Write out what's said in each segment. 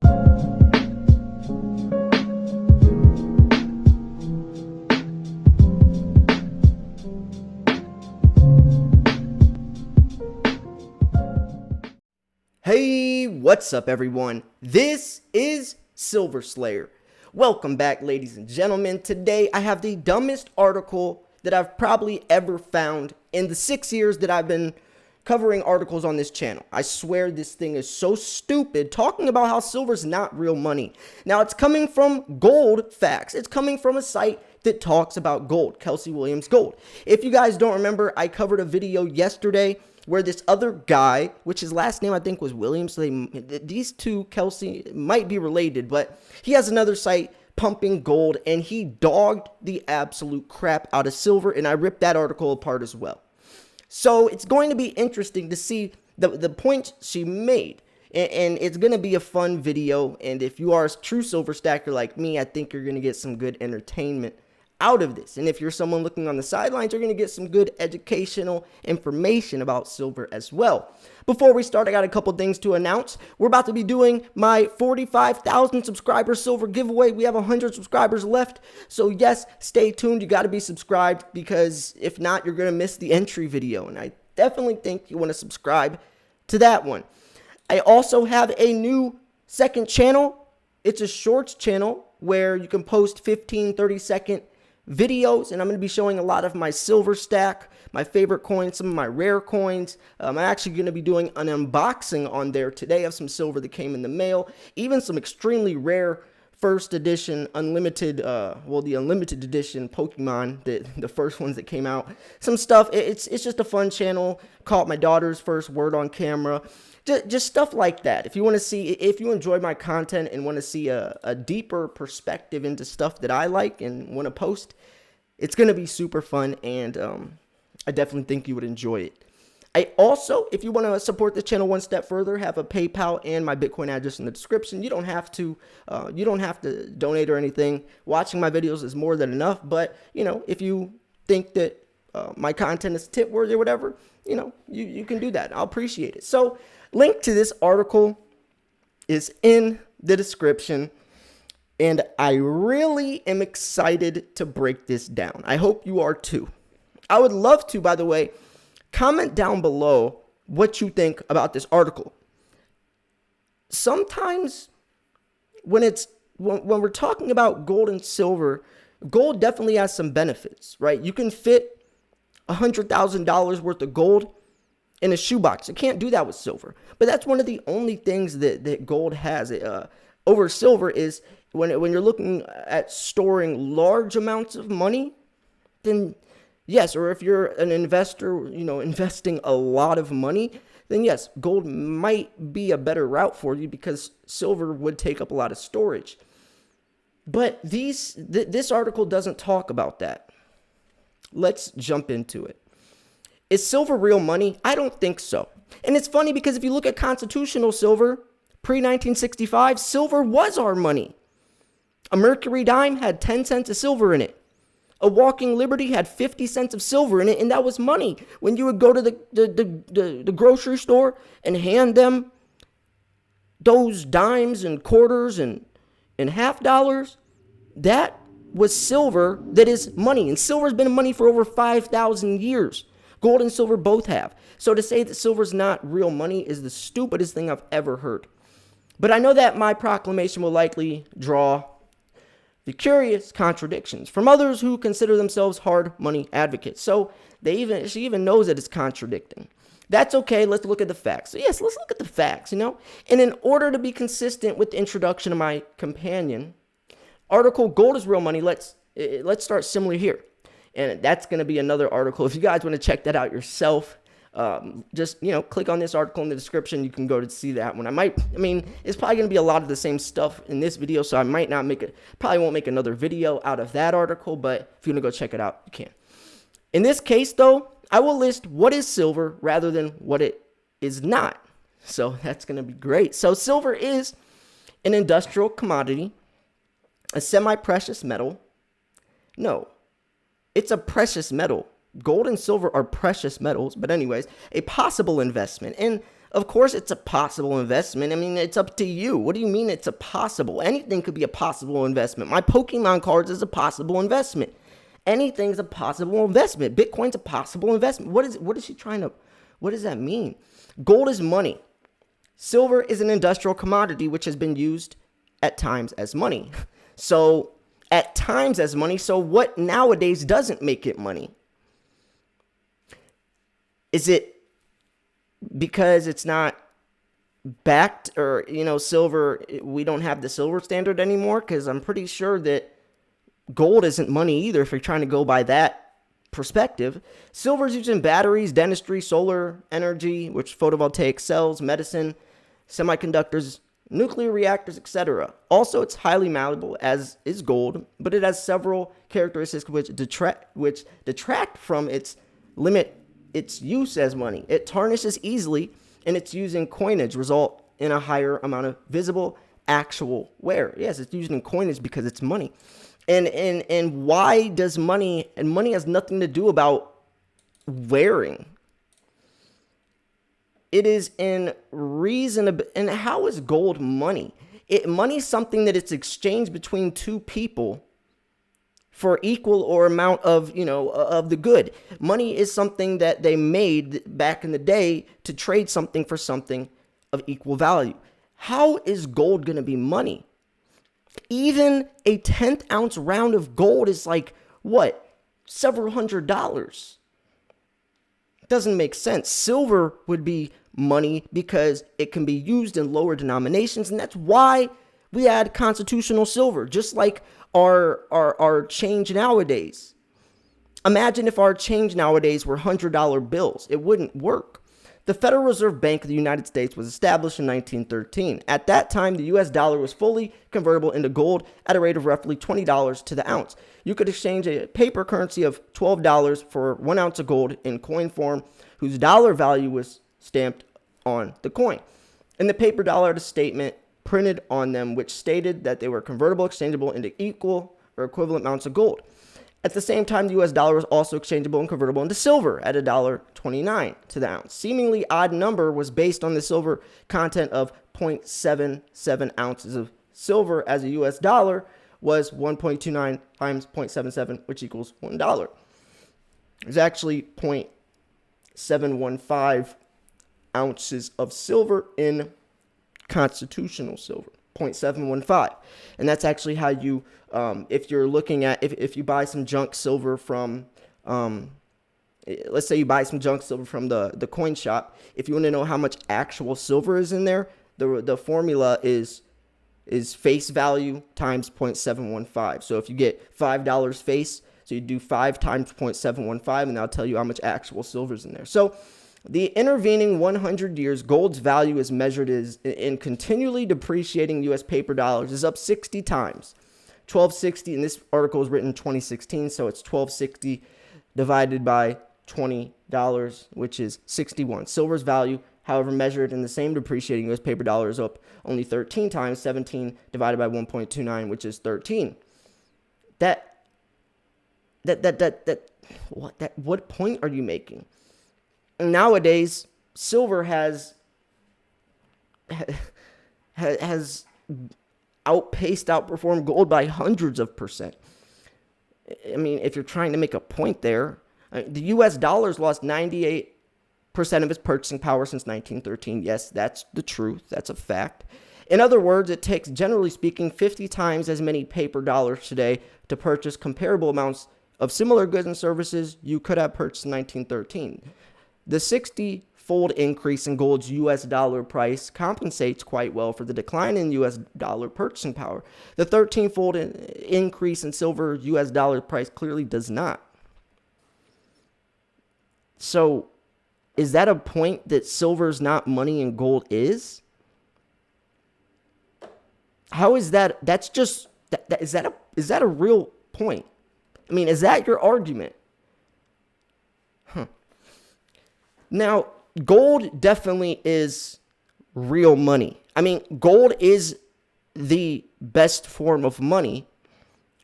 Hey, what's up everyone? This is Silver Slayer. Welcome back, ladies and gentlemen. Today I have the dumbest article that I've probably ever found in the 6 years that I've been covering articles on this channel. I swear this thing is so stupid, talking about how silver's not real money. Now, it's coming from Gold Facts. It's coming from a site that talks about gold, Kelsey Williams Gold. If you guys don't remember, I covered a video yesterday where this other guy, which his last name I think was Williams, so these two, Kelsey, might be related, but he has another site pumping gold, and he dogged the absolute crap out of silver, and I ripped that article apart as well. So it's going to be interesting to see the points she made, and it's going to be a fun video, and if you are a true silver stacker like me, I think you're going to get some good entertainment out of this. And if you're someone looking on the sidelines, you're going to get some good educational information about silver as well. Before we start, I got a couple things to announce. We're about to be doing my 45,000 subscriber silver giveaway. We have 100 subscribers left. So yes, stay tuned. You got to be subscribed, because if not, you're going to miss the entry video. And I definitely think you want to subscribe to that one. I also have a new second channel. It's a shorts channel where you can post 15, 30-second videos, and I'm going to be showing a lot of my silver stack, my favorite coins, some of my rare coins. I'm actually going to be doing an unboxing on there today of some silver that came in the mail, even some extremely rare first edition unlimited, the unlimited edition Pokemon, the first ones that came out. Some stuff. It's just a fun channel. Caught my daughter's first word on camera. Just stuff like that. If you want to see, if you enjoy my content and want to see a deeper perspective into stuff that I like and want to post, it's going to be super fun, and I definitely think you would enjoy it. I also, if you want to support the channel one step further, have a PayPal and my Bitcoin address in the description. You don't have to donate or anything. Watching my videos is more than enough, but if you think that my content is tip worthy or whatever, you can do that. I'll appreciate it. So, link to this article is in the description, and I really am excited to break this down. I hope you are too. I would love to, by the way, comment down below what you think about this article. Sometimes when we're talking about gold and silver, gold definitely has some benefits, right? You can fit $100,000 worth of gold in a shoebox. You can't do that with silver. But that's one of the only things that gold has over silver, is when you're looking at storing large amounts of money, then yes, or if you're an investor, investing a lot of money, then yes, gold might be a better route for you, because silver would take up a lot of storage. But this article doesn't talk about that. Let's jump into it. Is silver real money? I don't think so. And it's funny, because if you look at constitutional silver, pre-1965, silver was our money. A Mercury dime had 10 cents of silver in it. A Walking Liberty had 50 cents of silver in it, and that was money. When you would go to the grocery store and hand them those dimes and quarters and half dollars, that was silver that is money. And silver's been money for over 5,000 years. Gold and silver both have. So to say that silver's not real money is the stupidest thing I've ever heard. But I know that my proclamation will likely draw the curious contradictions from others who consider themselves hard money advocates. So she even knows that it's contradicting. That's okay. Let's look at the facts. So yes, let's look at the facts, And in order to be consistent with the introduction of my companion article, Gold is Real Money, let's start similar here. And that's going to be another article. If you guys want to check that out yourself, just, click on this article in the description. You can go to see that one. It's probably going to be a lot of the same stuff in this video, so I probably won't make another video out of that article, but if you want to go check it out, you can. In this case, though, I will list what is silver rather than what it is not. So that's going to be great. So silver is an industrial commodity, a semi-precious metal. No, it's a precious metal. Gold and silver are precious metals, but anyways, a possible investment. And Of course, it's a possible investment. I mean, it's up to you. What do you mean it's a possible? Anything could be a possible investment. My Pokemon cards is a possible investment. Anything's a possible investment. Bitcoin's a possible investment. What is she trying to, what does that mean? Gold is money. Silver is an industrial commodity which has been used at times as money. So, at times as money, so what nowadays doesn't make it money? Is it because it's not backed, or, silver, we don't have the silver standard anymore? Because I'm pretty sure that gold isn't money either if you're trying to go by that perspective. Silver is used in batteries, dentistry, solar energy, which photovoltaic cells, medicine, semiconductors, nuclear reactors, etc. Also, it's highly malleable, as is gold, but it has several characteristics which detract from its use as money. It tarnishes easily, and its use in coinage result in a higher amount of visible actual wear. Yes, it's used in coinage because it's money. And why does money, and money has nothing to do about wearing. It is in reason, and how is gold money? Money is something that it's exchanged between two people for equal or amount of, of the good. Money is something that they made back in the day to trade something for something of equal value. How is gold going to be money? Even a 10th ounce round of gold is like, what? Several $100s. Doesn't make sense. Silver would be money because it can be used in lower denominations, and that's why we had constitutional silver, just like our change nowadays. Imagine if our change nowadays were $100 bills. It wouldn't work. The Federal Reserve Bank of the United States was established in 1913. At that time, the US dollar was fully convertible into gold at a rate of roughly $20 to the ounce. You could exchange a paper currency of $12 for 1 ounce of gold in coin form, whose dollar value was stamped on the coin. In the paper dollar had a statement printed on them which stated that they were convertible, exchangeable into equal or equivalent amounts of gold. At the same time, the US dollar was also exchangeable and convertible into silver at $1.29 to the ounce. Seemingly odd number was based on the silver content of 0.77 ounces of silver, as a US dollar was 1.29 times 0.77, which equals $1. There's actually 0.715 ounces of silver in constitutional silver. 0.715, and that's actually how you, if you're looking at, if you buy some junk silver from, let's say you buy some junk silver from the coin shop, if you want to know how much actual silver is in there, the formula is face value times 0.715. So if you get $5 face, so you do 5 times 0.715, and that'll tell you how much actual silver is in there. So the intervening 100 years, gold's value is measured as in continually depreciating U.S. paper dollars is up 60 times. 1260, and this article was written in 2016, so it's 1260 divided by $20, which is 61. Silver's value, however, measured in the same depreciating U.S. paper dollar is up only 13 times. 17 divided by 1.29, which is 13. What point are you making? Nowadays, silver has outperformed gold by hundreds of percent. I mean, if you're trying to make a point there, the U.S. dollar's lost 98% of its purchasing power since 1913. Yes, that's the truth. That's a fact. In other words, it takes, generally speaking, 50 times as many paper dollars today to purchase comparable amounts of similar goods and services you could have purchased in 1913. The 60-fold increase in gold's U.S. dollar price compensates quite well for the decline in U.S. dollar purchasing power. The 13-fold increase in silver U.S. dollar price clearly does not. So, is that a point that silver is not money and gold is? How is that? That's just, is that a real point? I mean, is that your argument? Now, gold definitely is real money. I mean, gold is the best form of money,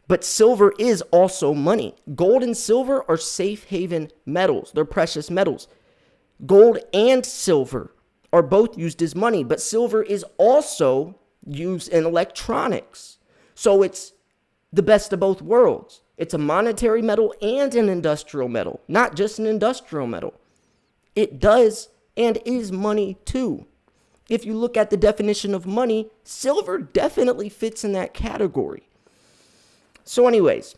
but silver is also money. Gold and silver are safe haven metals. They're precious metals. Gold and silver are both used as money, but silver is also used in electronics. So it's the best of both worlds. It's a monetary metal and an industrial metal, not just an industrial metal. It does and is money too. If you look at the definition of money, silver definitely fits in that category. So anyways,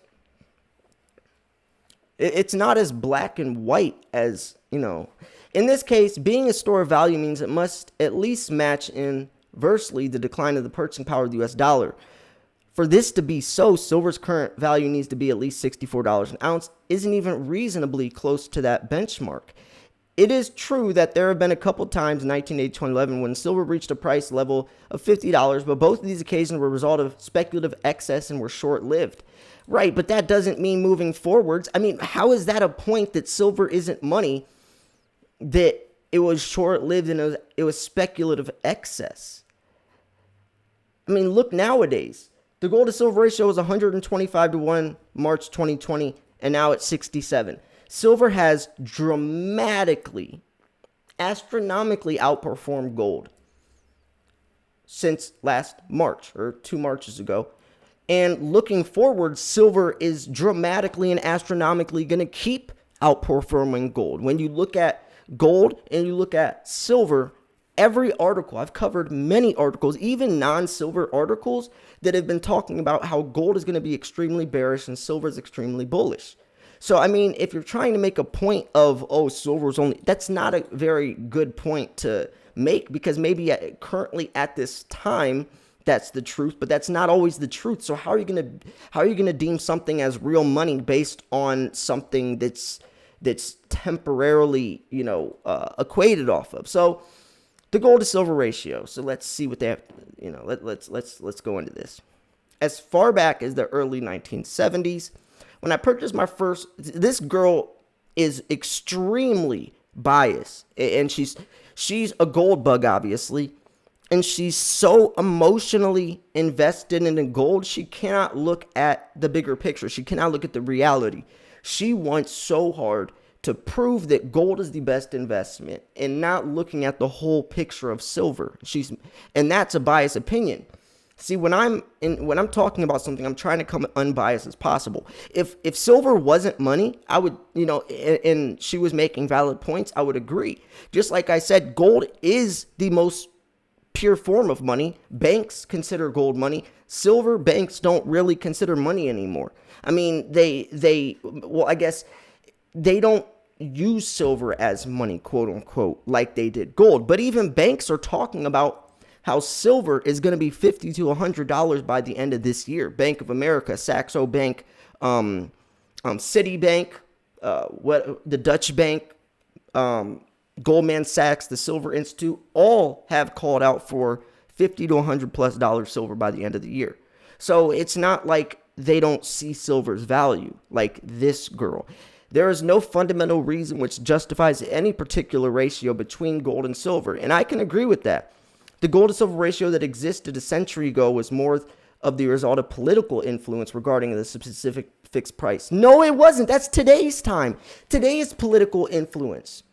it's not as black and white as, in this case, being a store of value means it must at least match inversely the decline of the purchasing power of the US dollar. For this to be so, silver's current value needs to be at least $64 an ounce, isn't even reasonably close to that benchmark. It is true that there have been a couple times in 1980, 2011 when silver reached a price level of $50, but both of these occasions were a result of speculative excess and were short-lived. Right, but that doesn't mean moving forwards. I mean, how is that a point that silver isn't money, that it was short-lived and it was speculative excess? I mean, look nowadays. The gold to silver ratio was 125 to 1 March 2020, and now it's 67. Silver has dramatically, astronomically outperformed gold since last March, or 2 Marches ago. And looking forward, silver is dramatically and astronomically going to keep outperforming gold. When you look at gold and you look at silver, every article, I've covered many articles, even non-silver articles, that have been talking about how gold is going to be extremely bearish and silver is extremely bullish. So, I mean, if you're trying to make a point of, silver is only, that's not a very good point to make, because maybe currently at this time, that's the truth, but that's not always the truth. So how are you gonna deem something as real money based on something that's temporarily, equated off of? So the gold to silver ratio. So let's see what they have. Let's go into this. As far back as the early 1970s, when I purchased my first, this girl is extremely biased, and she's a gold bug, obviously. And she's so emotionally invested in the gold, she cannot look at the bigger picture. She cannot look at the reality. She wants so hard to prove that gold is the best investment and not looking at the whole picture of silver. And that's a biased opinion. See, when I'm talking about something, I'm trying to come unbiased as possible. If silver wasn't money, I would, and she was making valid points, I would agree. Just like I said, gold is the most pure form of money. Banks consider gold money. Silver, banks don't really consider money anymore. I mean, I guess they don't use silver as money, quote unquote, like they did gold. But even banks are talking about how silver is going to be $50 to $100 by the end of this year. Bank of America, Saxo Bank, Citibank, the Dutch Bank, Goldman Sachs, the Silver Institute, all have called out for $50 to $100+ silver by the end of the year. So it's not like they don't see silver's value, like this girl. There is no fundamental reason which justifies any particular ratio between gold and silver, and I can agree with that. The gold to silver ratio that existed a century ago was more of the result of political influence regarding the specific fixed price. No, it wasn't. That's today's time. Today is political influence.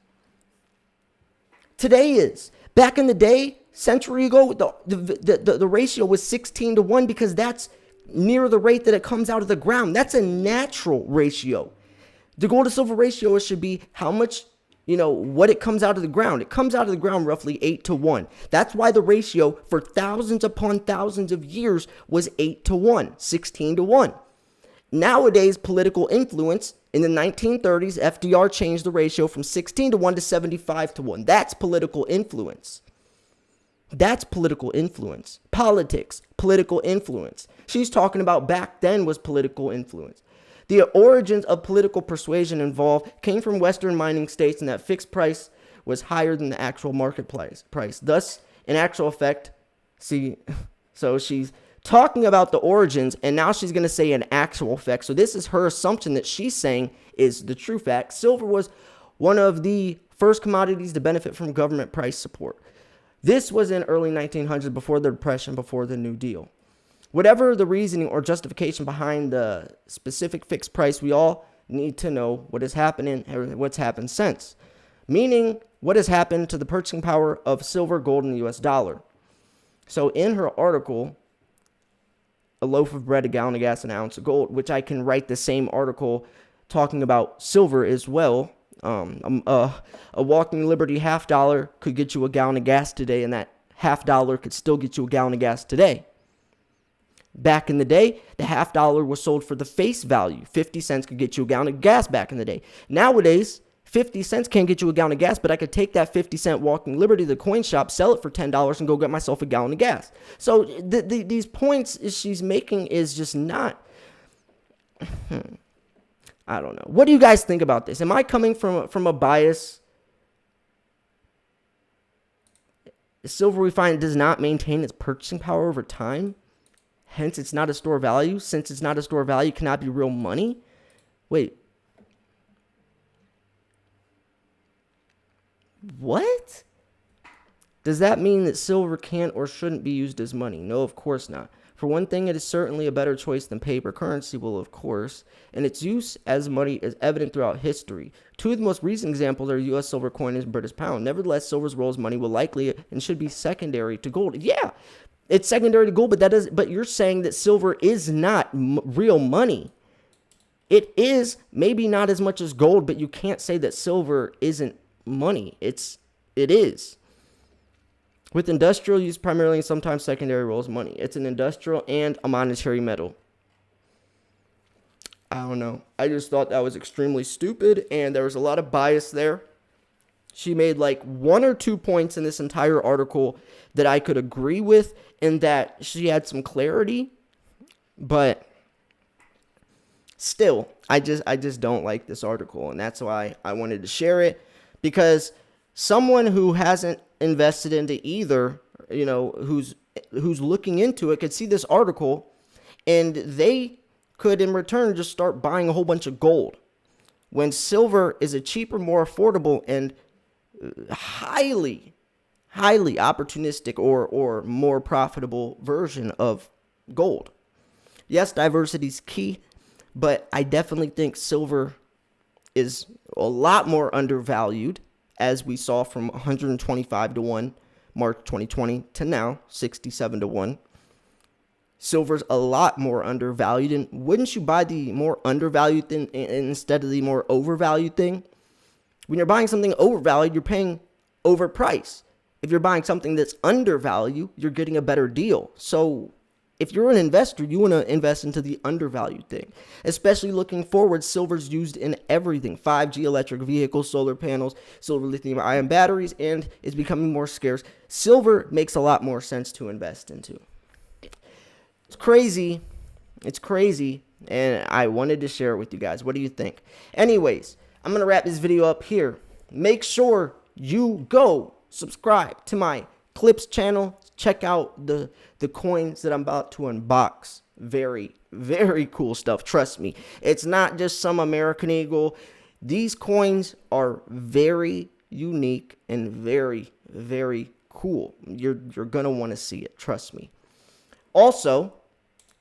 Today is. Back in the day, century ago, the ratio was 16 to 1 because that's near the rate that it comes out of the ground. That's a natural ratio. The gold to silver ratio should be how much, what it comes out of the ground. It comes out of the ground roughly 8 to 1. That's why the ratio for thousands upon thousands of years was 8 to 1, 16 to 1. Nowadays, political influence, in the 1930s, FDR changed the ratio from 16 to 1 to 75 to 1. That's political influence. That's political influence. Politics, political influence. She's talking about back then was political influence. The origins of political persuasion involved came from Western mining states, and that fixed price was higher than the actual market price. Thus, in actual effect, so she's talking about the origins, and now she's going to say an actual effect. So this is her assumption that she's saying is the true fact. Silver was one of the first commodities to benefit from government price support. This was in early 1900s, before the Depression, before the New Deal. Whatever the reasoning or justification behind the specific fixed price, we all need to know what is happening or what's happened since. meaning what has happened to the purchasing power of silver, gold, and the US dollar. So in her article, a loaf of bread, a gallon of gas, an ounce of gold, which I can write the same article talking about silver as well. A walking Liberty $0.50 could get you a gallon of gas today, and that $0.50 could still get you a gallon of gas today. Back in the day, the $0.50 was sold for the face value. 50 cents could get you a gallon of gas back in the day. Nowadays, 50 cents can't get you a gallon of gas, but I could take that 50-cent walking Liberty to the coin shop, sell it for $10, and go get myself a gallon of gas. So these points she's making is just not... I don't know. What do you guys think about this? Am I coming from a bias? Silver, we find, does not maintain its purchasing power over time. Hence, it's not a store of value. Since it's not a store of value, it cannot be real money. Wait. What? Does that mean that silver can't or shouldn't be used as money? No, of course not. For one thing, it is certainly a better choice than paper currency, well, of course, and its use as money is evident throughout history. Two of the most recent examples are U.S. silver coin and British pound. Nevertheless, silver's role as money will likely and should be secondary to gold. Yeah, it's secondary to gold, but you're saying that silver is not real money. It is maybe not as much as gold, but you can't say that silver isn't money. It is. With industrial use primarily and sometimes secondary role as money. It's an industrial and a monetary metal. I don't know. I just thought that was extremely stupid, and there was a lot of bias there. She made like 1 or 2 points in this entire article that I could agree with, and that she had some clarity, but still, I just don't like this article, and that's why I wanted to share it, because someone who hasn't invested into either, who's looking into it, could see this article, and they could in return just start buying a whole bunch of gold, when silver is a cheaper, more affordable, and highly opportunistic or more profitable version of gold. Yes, diversity is key, but I definitely think silver is a lot more undervalued, as we saw from 125 to 1 March 2020 to now 67 to 1. Silver's a lot more undervalued, and wouldn't you buy the more undervalued thing instead of the more overvalued thing? When you're buying something overvalued, you're paying overpriced. If you're buying something that's undervalued, you're getting a better deal. So if you're an investor, you want to invest into the undervalued thing. Especially looking forward, silver's used in everything. 5G electric vehicles, solar panels, silver lithium-ion batteries, and is becoming more scarce. Silver makes a lot more sense to invest into. It's crazy. It's crazy, and I wanted to share it with you guys. What do you think? Anyways, I'm going to wrap this video up here. Make sure you go subscribe to my Clips channel. Check out the coins that I'm about to unbox. Very, very cool stuff. Trust me. It's not just some American Eagle. These coins are very unique and very, very cool. You're going to want to see it. Trust me. Also,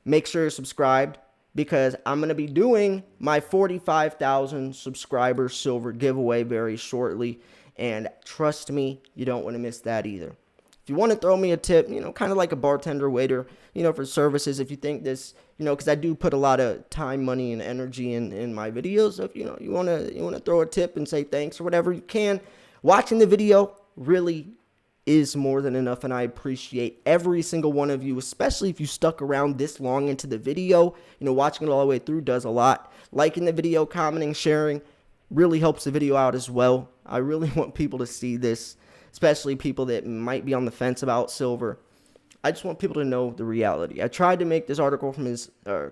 make sure you're subscribed, because I'm going to be doing my 45,000 subscriber silver giveaway very shortly. And trust me, you don't want to miss that either. If you want to throw me a tip, kind of like a bartender, waiter, for services, if you think this, because I do put a lot of time, money, and energy in my videos. So if, you want to throw a tip and say thanks or whatever, you can. Watching the video really is more than enough, and I appreciate every single one of you, especially if you stuck around this long into the video. Watching it all the way through does a lot. Liking the video, commenting, sharing really helps the video out as well. I really want people to see this, especially people that might be on the fence about silver. I just want people to know the reality. I tried to make this article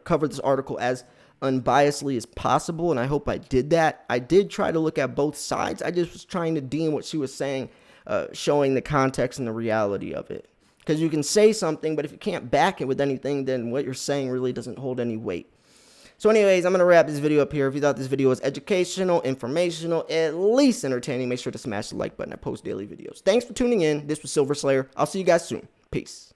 cover this article as unbiasedly as possible, and I hope I did that. I did try to look at both sides. I just was trying to deem what she was saying, showing the context and the reality of it. Because you can say something, but if you can't back it with anything, then what you're saying really doesn't hold any weight. So anyways, I'm going to wrap this video up here. If you thought this video was educational, informational, at least entertaining, make sure to smash the like button. I post daily videos. Thanks for tuning in. This was Silver Slayer. I'll see you guys soon. Peace.